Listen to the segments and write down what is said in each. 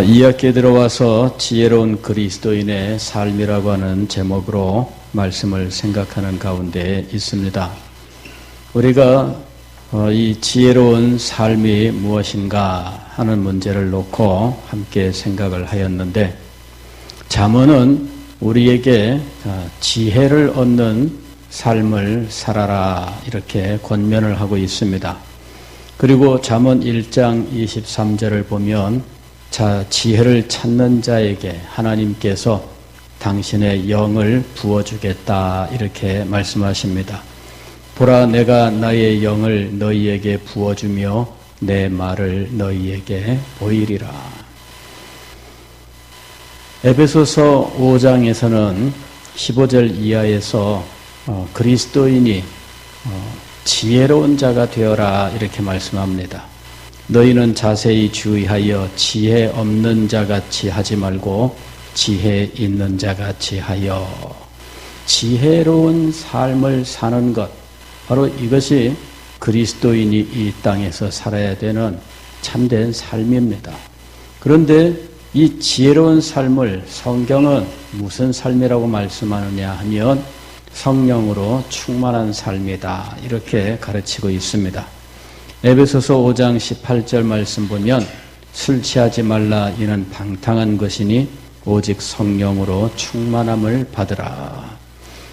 이 학기에 들어와서 지혜로운 그리스도인의 삶이라고 하는 제목으로 말씀을 생각하는 가운데 있습니다. 우리가 이 지혜로운 삶이 무엇인가 하는 문제를 놓고 함께 생각을 하였는데, 잠언은 우리에게 지혜를 얻는 삶을 살아라 이렇게 권면을 하고 있습니다. 그리고 잠언 1장 23절을 보면 지혜를 찾는 자에게 하나님께서 당신의 영을 부어주겠다 이렇게 말씀하십니다. 보라, 내가 나의 영을 너희에게 부어주며 내 말을 너희에게 보이리라. 에베소서 5장에서는 15절 이하에서 그리스도인이 지혜로운 자가 되어라 이렇게 말씀합니다. 너희는 자세히 주의하여 지혜 없는 자같이 하지 말고 지혜 있는 자같이 하여. 지혜로운 삶을 사는 것, 바로 이것이 그리스도인이 이 땅에서 살아야 되는 참된 삶입니다. 그런데 이 지혜로운 삶을 성경은 무슨 삶이라고 말씀하느냐 하면 성령으로 충만한 삶이다 이렇게 가르치고 있습니다. 에베소서 5장 18절 말씀 보면 술 취하지 말라, 이는 방탕한 것이니 오직 성령으로 충만함을 받으라.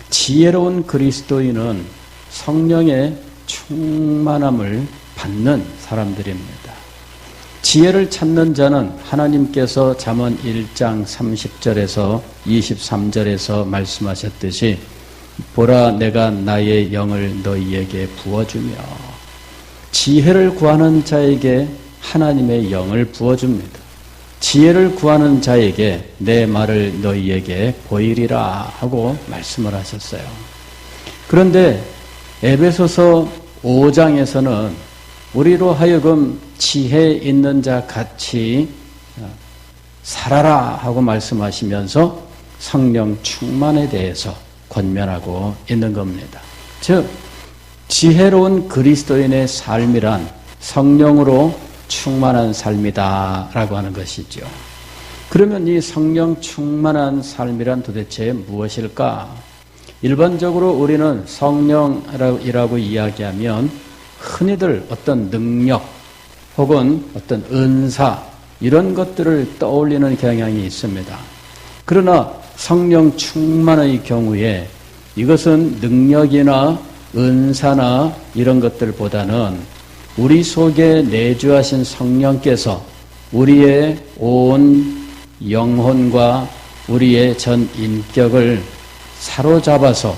지혜로운 그리스도인은 성령의 충만함을 받는 사람들입니다. 지혜를 찾는 자는 하나님께서 잠언 1장 30절에서 23절에서 말씀하셨듯이 보라, 내가 나의 영을 너희에게 부어주며. 지혜를 구하는 자에게 하나님의 영을 부어줍니다. 지혜를 구하는 자에게 내 말을 너희에게 보이리라 하고 말씀을 하셨어요. 그런데 에베소서 5장에서는 우리로 하여금 지혜 있는 자 같이 살아라 하고 말씀하시면서 성령 충만에 대해서 권면하고 있는 겁니다. 즉, 지혜로운 그리스도인의 삶이란 성령으로 충만한 삶이다 라고 하는 것이죠. 그러면 이 성령 충만한 삶이란 도대체 무엇일까? 일반적으로 우리는 성령이라고 이야기하면 흔히들 어떤 능력 혹은 어떤 은사 이런 것들을 떠올리는 경향이 있습니다. 그러나 성령 충만의 경우에 이것은 능력이나 은사나 이런 것들보다는 우리 속에 내주하신 성령께서 우리의 온 영혼과 우리의 전 인격을 사로잡아서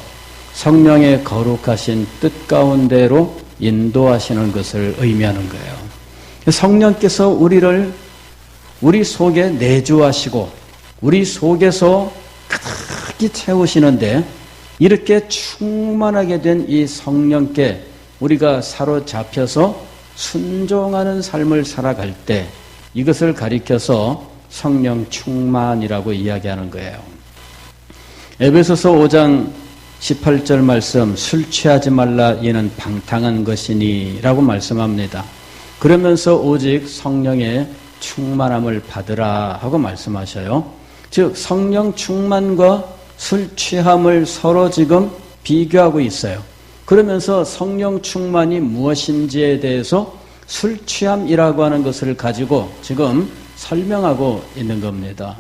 성령의 거룩하신 뜻 가운데로 인도하시는 것을 의미하는 거예요. 성령께서 우리 속에 내주하시고 우리 속에서 가득히 채우시는데, 이렇게 충만하게 된 이 성령께 우리가 사로잡혀서 순종하는 삶을 살아갈 때 이것을 가리켜서 성령 충만이라고 이야기하는 거예요. 에베소서 5장 18절 말씀, 술 취하지 말라, 이는 방탕한 것이니 라고 말씀합니다. 그러면서 오직 성령의 충만함을 받으라 하고 말씀하셔요. 즉, 성령 충만과 술 취함을 서로 지금 비교하고 있어요. 그러면서 성령 충만이 무엇인지에 대해서 술 취함이라고 하는 것을 가지고 지금 설명하고 있는 겁니다.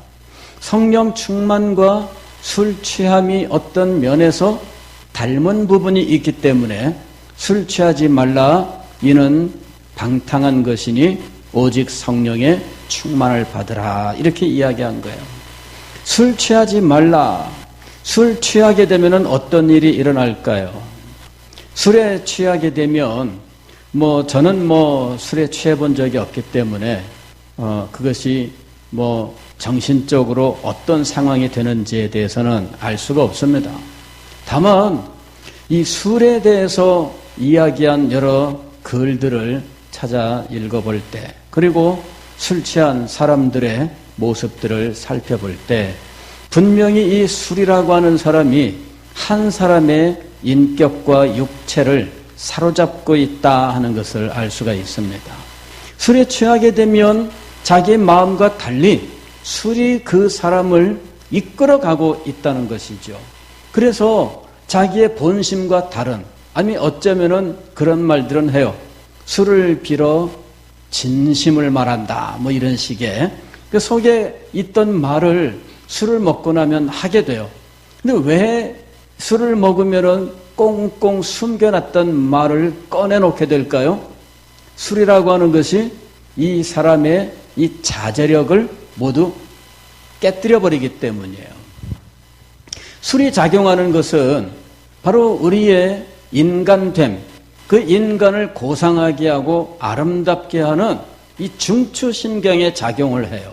성령 충만과 술 취함이 어떤 면에서 닮은 부분이 있기 때문에 술 취하지 말라, 이는 방탕한 것이니 오직 성령의 충만을 받으라 이렇게 이야기한 거예요. 술 취하지 말라. 술 취하게 되면 어떤 일이 일어날까요? 술에 취하게 되면 저는 술에 취해 본 적이 없기 때문에 그것이 정신적으로 어떤 상황이 되는지에 대해서는 알 수가 없습니다. 다만 이 술에 대해서 이야기한 여러 글들을 찾아 읽어볼 때, 그리고 술 취한 사람들의 모습들을 살펴볼 때 분명히 이 술이라고 하는 사람이 한 사람의 인격과 육체를 사로잡고 있다 하는 것을 알 수가 있습니다. 술에 취하게 되면 자기 마음과 달리 술이 그 사람을 이끌어가고 있다는 것이죠. 그래서 자기의 본심과 다른, 아니 어쩌면은 그런 말들은 해요. 술을 빌어 진심을 말한다, 뭐 이런 식의 그 속에 있던 말을 술을 먹고 나면 하게 돼요. 근데 왜 술을 먹으면은 꽁꽁 숨겨놨던 말을 꺼내놓게 될까요? 술이라고 하는 것이 이 사람의 이 자제력을 모두 깨뜨려버리기 때문이에요. 술이 작용하는 것은 바로 우리의 인간됨, 그 인간을 고상하게 하고 아름답게 하는 이 중추신경에 작용을 해요.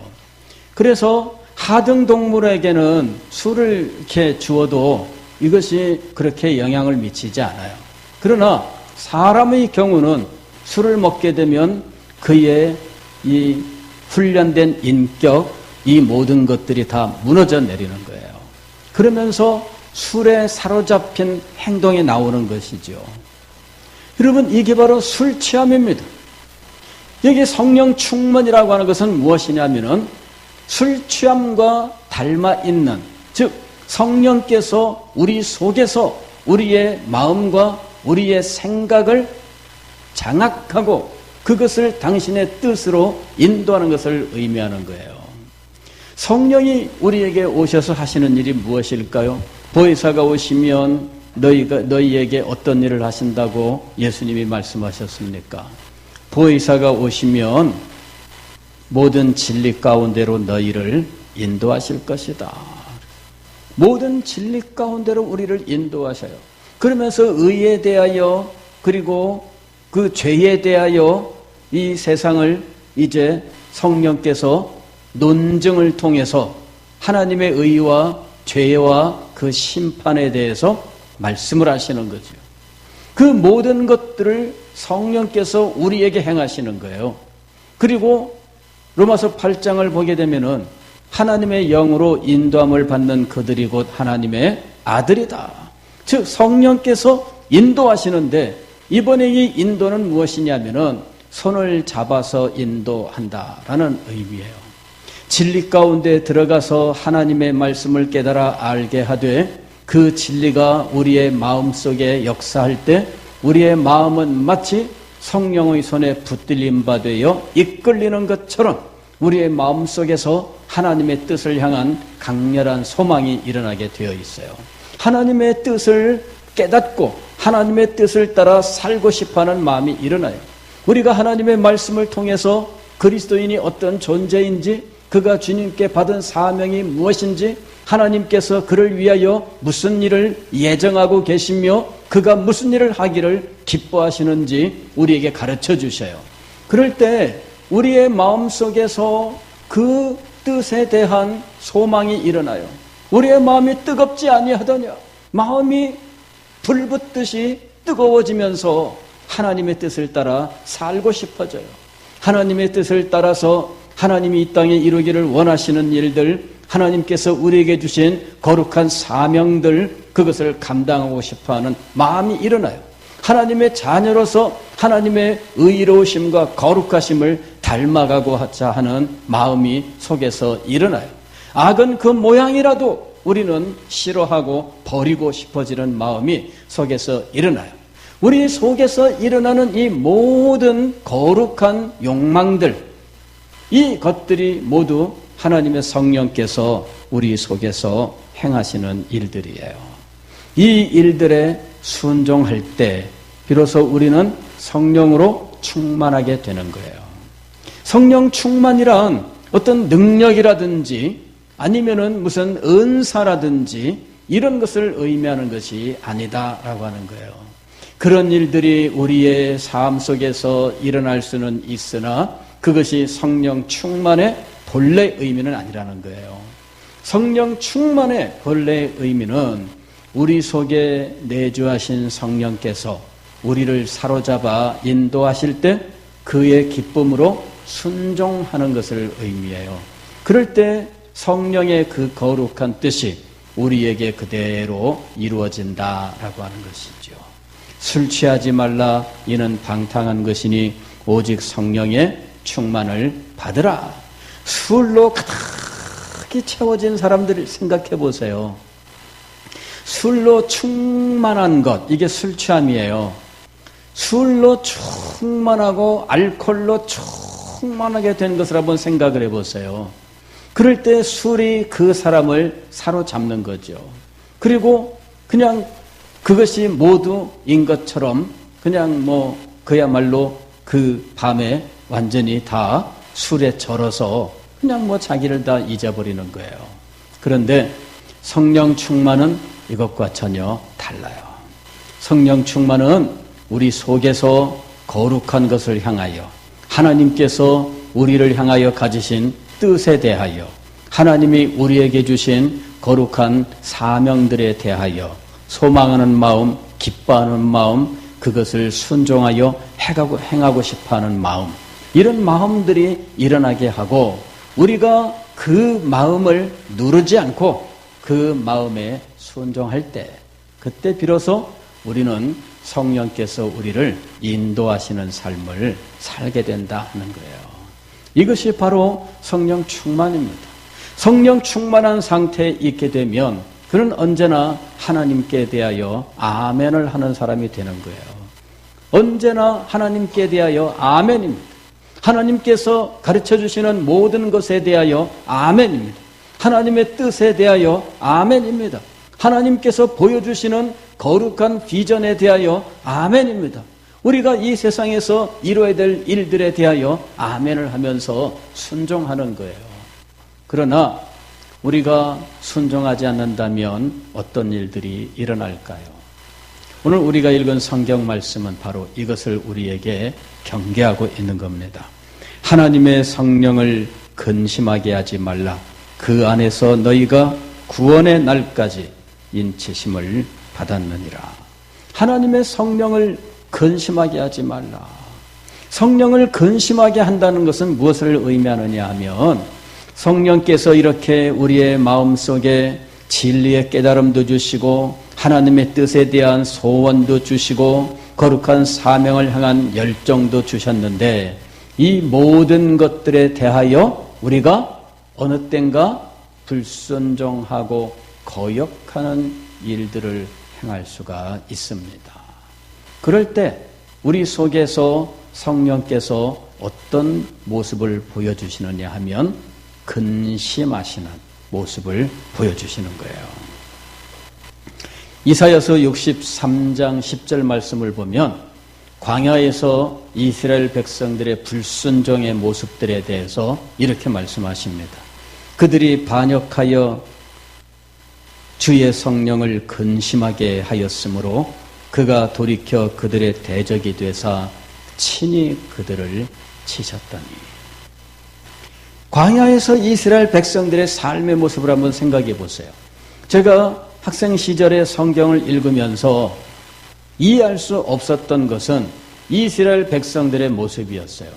그래서 하등동물에게는 술을 이렇게 주어도 이것이 그렇게 영향을 미치지 않아요. 그러나 사람의 경우는 술을 먹게 되면 그의 이 훈련된 인격, 이 모든 것들이 다 무너져 내리는 거예요. 그러면서 술에 사로잡힌 행동이 나오는 것이죠. 여러분, 이게 바로 술 취함입니다. 여기 성령 충만이라고 하는 것은 무엇이냐면은 술 취함과 닮아 있는, 즉 성령께서 우리 속에서 우리의 마음과 우리의 생각을 장악하고 그것을 당신의 뜻으로 인도하는 것을 의미하는 거예요. 성령이 우리에게 오셔서 하시는 일이 무엇일까요? 보혜사가 오시면 너희에게 어떤 일을 하신다고 예수님이 말씀하셨습니까? 보혜사가 오시면 모든 진리 가운데로 너희를 인도하실 것이다. 모든 진리 가운데로 우리를 인도하셔요. 그러면서 의에 대하여 그리고 그 죄에 대하여 이 세상을 이제 성령께서 논증을 통해서 하나님의 의와 죄와 그 심판에 대해서 말씀을 하시는 거죠. 그 모든 것들을 성령께서 우리에게 행하시는 거예요. 그리고 로마서 8장을 보게 되면은 하나님의 영으로 인도함을 받는 그들이 곧 하나님의 아들이다. 즉 성령께서 인도하시는데 이번에 이 인도는 무엇이냐면은 손을 잡아서 인도한다라는 의미예요. 진리 가운데 들어가서 하나님의 말씀을 깨달아 알게 하되 그 진리가 우리의 마음속에 역사할 때 우리의 마음은 마치 성령의 손에 붙들림 받되어 이끌리는 것처럼 우리의 마음속에서 하나님의 뜻을 향한 강렬한 소망이 일어나게 되어 있어요. 하나님의 뜻을 깨닫고 하나님의 뜻을 따라 살고 싶어하는 마음이 일어나요. 우리가 하나님의 말씀을 통해서 그리스도인이 어떤 존재인지 그가 주님께 받은 사명이 무엇인지 하나님께서 그를 위하여 무슨 일을 예정하고 계시며 그가 무슨 일을 하기를 기뻐하시는지 우리에게 가르쳐 주셔요. 그럴 때 우리의 마음속에서 그 뜻에 대한 소망이 일어나요. 우리의 마음이 뜨겁지 아니하더냐. 마음이 불붙듯이 뜨거워지면서 하나님의 뜻을 따라 살고 싶어져요. 하나님의 뜻을 따라서 하나님이 이 땅에 이루기를 원하시는 일들, 하나님께서 우리에게 주신 거룩한 사명들, 그것을 감당하고 싶어하는 마음이 일어나요. 하나님의 자녀로서 하나님의 의로우심과 거룩하심을 닮아가고 하자 하는 마음이 속에서 일어나요. 악은 그 모양이라도 우리는 싫어하고 버리고 싶어지는 마음이 속에서 일어나요. 우리 속에서 일어나는 이 모든 거룩한 욕망들, 이 것들이 모두 하나님의 성령께서 우리 속에서 행하시는 일들이에요. 이 일들에 순종할 때 비로소 우리는 성령으로 충만하게 되는 거예요. 성령 충만이란 어떤 능력이라든지 아니면은 무슨 은사라든지 이런 것을 의미하는 것이 아니다라고 하는 거예요. 그런 일들이 우리의 삶 속에서 일어날 수는 있으나 그것이 성령 충만의 본래 의미는 아니라는 거예요. 성령 충만의 본래 의미는 우리 속에 내주하신 성령께서 우리를 사로잡아 인도하실 때 그의 기쁨으로 순종하는 것을 의미해요. 그럴 때 성령의 그 거룩한 뜻이 우리에게 그대로 이루어진다라고 하는 것이죠. 술 취하지 말라 이는 방탕한 것이니 오직 성령의 충만을 받으라. 술로 가득히 채워진 사람들을 생각해 보세요. 술로 충만한 것, 이게 술 취함이에요. 술로 충만하고 알코올로 충만하게 된 것을 한번 생각을 해보세요. 그럴 때 술이 그 사람을 사로잡는 거죠. 그리고 그냥 그것이 모두인 것처럼 그냥 그야말로 그 밤에 완전히 다 술에 절어서 그냥 자기를 다 잊어버리는 거예요. 그런데 성령 충만은 이것과 전혀 달라요. 성령 충만은 우리 속에서 거룩한 것을 향하여 하나님께서 우리를 향하여 가지신 뜻에 대하여 하나님이 우리에게 주신 거룩한 사명들에 대하여 소망하는 마음, 기뻐하는 마음, 그것을 순종하여 행하고 싶어하는 마음, 이런 마음들이 일어나게 하고 우리가 그 마음을 누르지 않고 그 마음에 순종할 때 그때 비로소 우리는 성령께서 우리를 인도하시는 삶을 살게 된다 하는 거예요. 이것이 바로 성령 충만입니다. 성령 충만한 상태에 있게 되면 그는 언제나 하나님께 대하여 아멘을 하는 사람이 되는 거예요. 언제나 하나님께 대하여 아멘입니다. 하나님께서 가르쳐 주시는 모든 것에 대하여 아멘입니다. 하나님의 뜻에 대하여 아멘입니다. 하나님께서 보여주시는 거룩한 비전에 대하여 아멘입니다. 우리가 이 세상에서 이루어야 될 일들에 대하여 아멘을 하면서 순종하는 거예요. 그러나 우리가 순종하지 않는다면 어떤 일들이 일어날까요? 오늘 우리가 읽은 성경 말씀은 바로 이것을 우리에게 경계하고 있는 겁니다. 하나님의 성령을 근심하게 하지 말라. 그 안에서 너희가 구원의 날까지 인치심을 받았느니라. 하나님의 성령을 근심하게 하지 말라. 성령을 근심하게 한다는 것은 무엇을 의미하느냐 하면 성령께서 이렇게 우리의 마음속에 진리의 깨달음도 주시고 하나님의 뜻에 대한 소원도 주시고 거룩한 사명을 향한 열정도 주셨는데 이 모든 것들에 대하여 우리가 어느 땐가 불순종하고 거역하는 일들을 행할 수가 있습니다. 그럴 때 우리 속에서 성령께서 어떤 모습을 보여주시느냐 하면 근심하시는 모습을 보여주시는 거예요. 이사야서 63장 10절 말씀을 보면 광야에서 이스라엘 백성들의 불순종의 모습들에 대해서 이렇게 말씀하십니다. 그들이 반역하여 주의 성령을 근심하게 하였으므로 그가 돌이켜 그들의 대적이 되사 친히 그들을 치셨더니. 광야에서 이스라엘 백성들의 삶의 모습을 한번 생각해 보세요. 제가 학생 시절에 성경을 읽으면서 이해할 수 없었던 것은 이스라엘 백성들의 모습이었어요.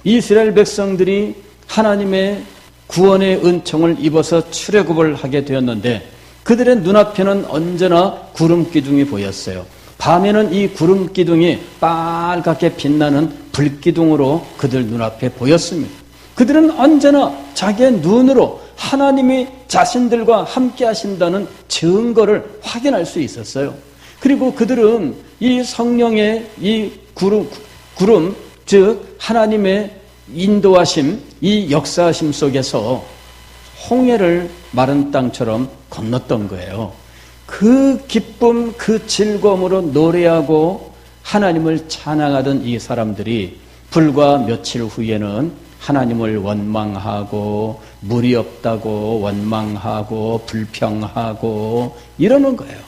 이스라엘 백성들이 하나님의 구원의 은총을 입어서 출애굽을 하게 되었는데 그들의 눈앞에는 언제나 구름 기둥이 보였어요. 밤에는 이 구름 기둥이 빨갛게 빛나는 불기둥으로 그들 눈앞에 보였습니다. 그들은 언제나 자기의 눈으로 하나님이 자신들과 함께 하신다는 증거를 확인할 수 있었어요. 그리고 그들은 이 성령의 이 구름, 즉 하나님의 인도하심, 이 역사하심 속에서 홍해를 마른 땅처럼 건넜던 거예요. 그 기쁨, 그 즐거움으로 노래하고 하나님을 찬양하던 이 사람들이 불과 며칠 후에는 하나님을 원망하고 물이 없다고 원망하고 불평하고 이러는 거예요.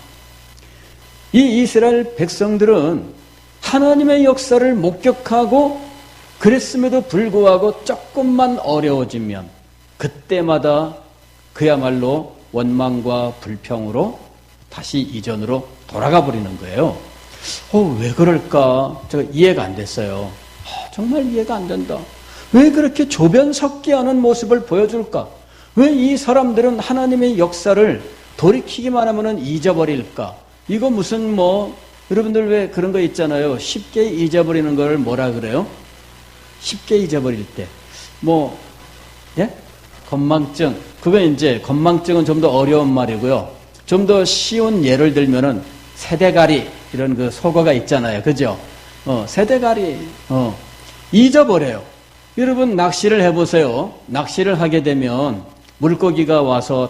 이 이스라엘 백성들은 하나님의 역사를 목격하고 그랬음에도 불구하고 조금만 어려워지면 그때마다 그야말로 원망과 불평으로 다시 이전으로 돌아가 버리는 거예요. 왜 그럴까? 제가 이해가 안 됐어요. 정말 이해가 안 된다. 왜 그렇게 조변석기하는 모습을 보여줄까? 왜 이 사람들은 하나님의 역사를 돌이키기만 하면 잊어버릴까? 이거 무슨 여러분들 왜 그런 거 있잖아요. 쉽게 잊어버리는 걸 뭐라 그래요? 쉽게 잊어버릴 때. 뭐, 예? 건망증. 그거 이제, 건망증은 좀 더 어려운 말이고요. 좀 더 쉬운 예를 들면은, 세대가리, 이런 그 속어가 있잖아요. 그죠? 세대가리, 잊어버려요. 여러분, 낚시를 해보세요. 낚시를 하게 되면, 물고기가 와서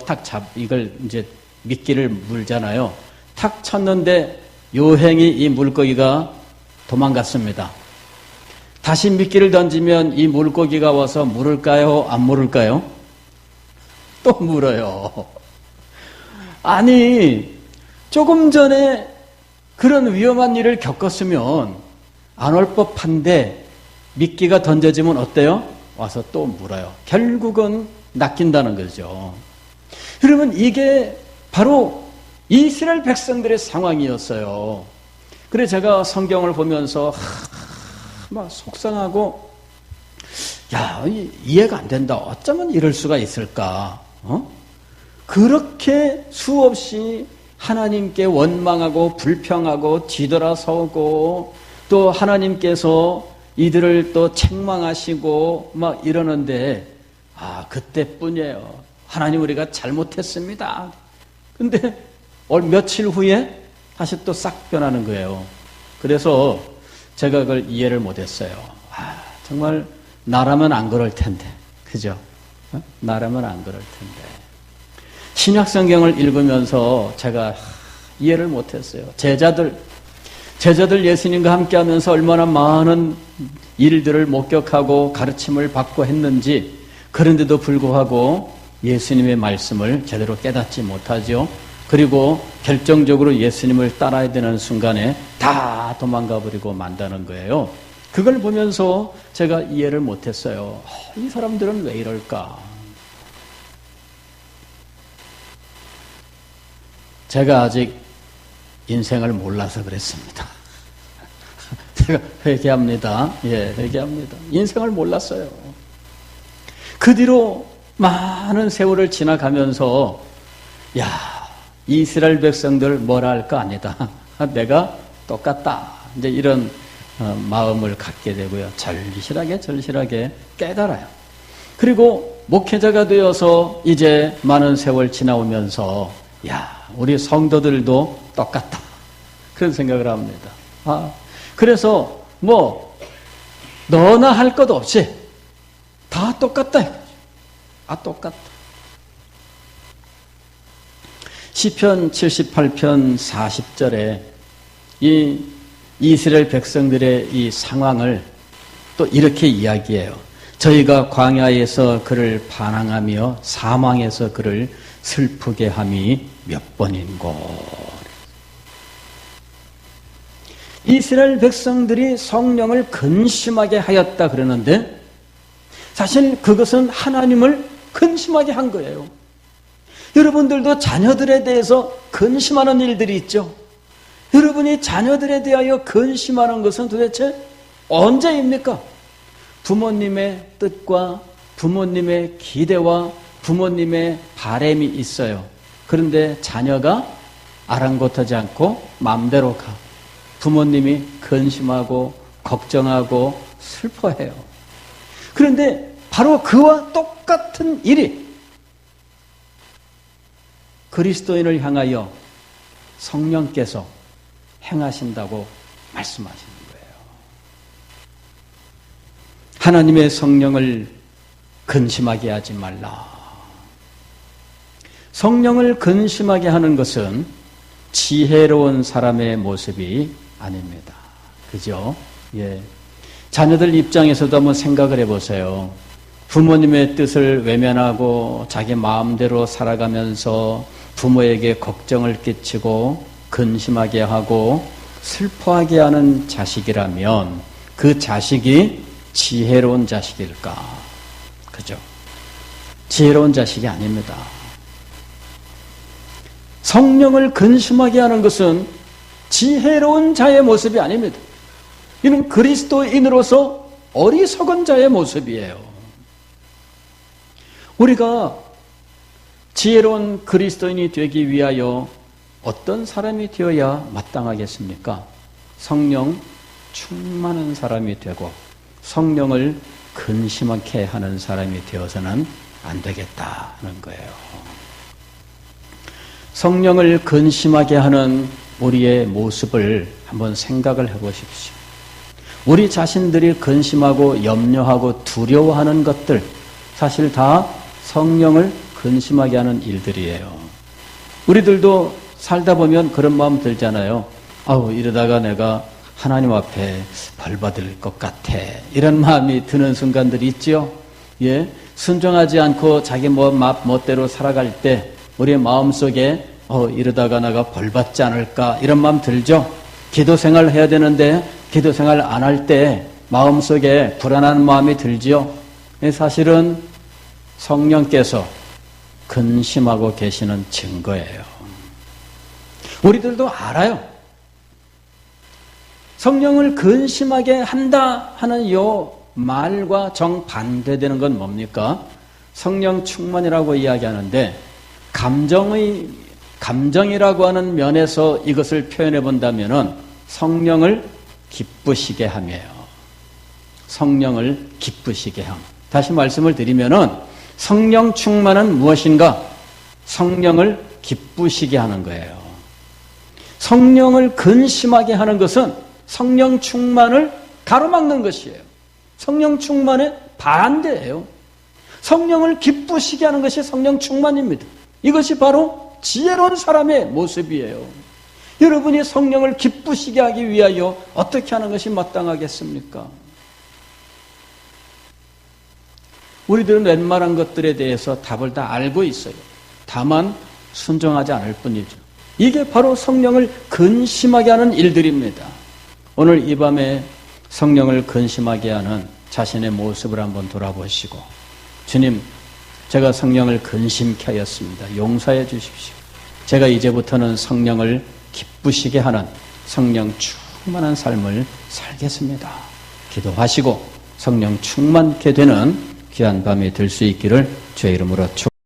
이걸 이제 미끼를 물잖아요. 탁 쳤는데, 요행이 이 물고기가 도망갔습니다. 다시 미끼를 던지면 이 물고기가 와서 물을까요? 안 물을까요? 또 물어요. 아니, 조금 전에 그런 위험한 일을 겪었으면 안 올 법한데 미끼가 던져지면 어때요? 와서 또 물어요. 결국은 낚인다는 거죠. 여러분, 이게 바로 이스라엘 백성들의 상황이었어요. 그래서 제가 성경을 보면서 막 속상하고, 야, 이해가 안 된다. 어쩌면 이럴 수가 있을까? 그렇게 수없이 하나님께 원망하고 불평하고 뒤돌아서고, 또 하나님께서 이들을 또 책망하시고 막 이러는데, 그때뿐이에요. 하나님, 우리가 잘못했습니다. 근데 며칠 후에 다시 또 싹 변하는 거예요. 그래서 제가 그걸 이해를 못했어요. 정말 나라면 안 그럴 텐데, 그죠? 나라면 안 그럴 텐데. 신약성경을 읽으면서 제가 이해를 못했어요. 제자들 예수님과 함께하면서 얼마나 많은 일들을 목격하고 가르침을 받고 했는지, 그런데도 불구하고 예수님의 말씀을 제대로 깨닫지 못하죠. 그리고 결정적으로 예수님을 따라야 되는 순간에 다 도망가 버리고 만다는 거예요. 그걸 보면서 제가 이해를 못했어요. 이 사람들은 왜 이럴까? 제가 아직 인생을 몰라서 그랬습니다. 제가 회개합니다. 회개합니다. 인생을 몰랐어요. 그 뒤로 많은 세월을 지나가면서, 이스라엘 백성들 뭐라 할 거 아니다. 내가 똑같다. 이제 이런 마음을 갖게 되고요. 절실하게 깨달아요. 그리고 목회자가 되어서 이제 많은 세월 지나오면서, 우리 성도들도 똑같다. 그런 생각을 합니다. 그래서 너나 할 것 없이 다 똑같다. 똑같다. 시편 78편 40절에 이 이스라엘 백성들의 이 상황을 또 이렇게 이야기해요. 저희가 광야에서 그를 반항하며 사망에서 그를 슬프게 함이 몇 번인고. 이스라엘 백성들이 성령을 근심하게 하였다 그러는데, 사실 그것은 하나님을 근심하게 한 거예요. 여러분들도 자녀들에 대해서 근심하는 일들이 있죠. 여러분이 자녀들에 대하여 근심하는 것은 도대체 언제입니까? 부모님의 뜻과 부모님의 기대와 부모님의 바람이 있어요. 그런데 자녀가 아랑곳하지 않고 마음대로 가. 부모님이 근심하고 걱정하고 슬퍼해요. 그런데 바로 그와 똑같은 일이 그리스도인을 향하여 성령께서 행하신다고 말씀하시는 거예요. 하나님의 성령을 근심하게 하지 말라. 성령을 근심하게 하는 것은 지혜로운 사람의 모습이 아닙니다. 그죠? 자녀들 입장에서도 한번 생각을 해보세요. 부모님의 뜻을 외면하고 자기 마음대로 살아가면서 부모에게 걱정을 끼치고 근심하게 하고 슬퍼하게 하는 자식이라면 그 자식이 지혜로운 자식일까? 그죠? 지혜로운 자식이 아닙니다. 성령을 근심하게 하는 것은 지혜로운 자의 모습이 아닙니다. 이는 그리스도인으로서 어리석은 자의 모습이에요. 우리가 지혜로운 그리스도인이 되기 위하여 어떤 사람이 되어야 마땅하겠습니까? 성령 충만한 사람이 되고 성령을 근심하게 하는 사람이 되어서는 안 되겠다는 거예요. 성령을 근심하게 하는 우리의 모습을 한번 생각을 해보십시오. 우리 자신들이 근심하고 염려하고 두려워하는 것들, 사실 다 성령을 근심하게 하는 일들이에요. 우리들도 살다 보면 그런 마음 들잖아요. 아우, 이러다가 내가 하나님 앞에 벌 받을 것 같아. 이런 마음이 드는 순간들이 있죠. 예, 순종하지 않고 자기 멋대로 살아갈 때 우리의 마음속에 이러다가 내가 벌 받지 않을까 이런 마음 들죠. 기도 생활을 해야 되는데 기도 생활 안 할 때 마음속에 불안한 마음이 들지요. 사실은 성령께서 근심하고 계시는 증거예요. 우리들도 알아요. 성령을 근심하게 한다 하는 이 말과 정반대되는 건 뭡니까? 성령 충만이라고 이야기하는데 감정이라고 하는 면에서 이것을 표현해 본다면은 성령을 기쁘시게 함이에요. 성령을 기쁘시게 함. 다시 말씀을 드리면은 성령 충만은 무엇인가? 성령을 기쁘시게 하는 거예요. 성령을 근심하게 하는 것은 성령 충만을 가로막는 것이에요. 성령 충만의 반대예요. 성령을 기쁘시게 하는 것이 성령 충만입니다. 이것이 바로 지혜로운 사람의 모습이에요. 여러분이 성령을 기쁘시게 하기 위하여 어떻게 하는 것이 마땅하겠습니까? 우리들은 웬만한 것들에 대해서 답을 다 알고 있어요. 다만 순종하지 않을 뿐이죠. 이게 바로 성령을 근심하게 하는 일들입니다. 오늘 이 밤에 성령을 근심하게 하는 자신의 모습을 한번 돌아보시고, 주님, 제가 성령을 근심케 하였습니다. 용서해 주십시오. 제가 이제부터는 성령을 기쁘시게 하는 성령 충만한 삶을 살겠습니다. 기도하시고 성령 충만케 되는 귀한 밤이 될 수 있기를 주의 이름으로 축복합니다.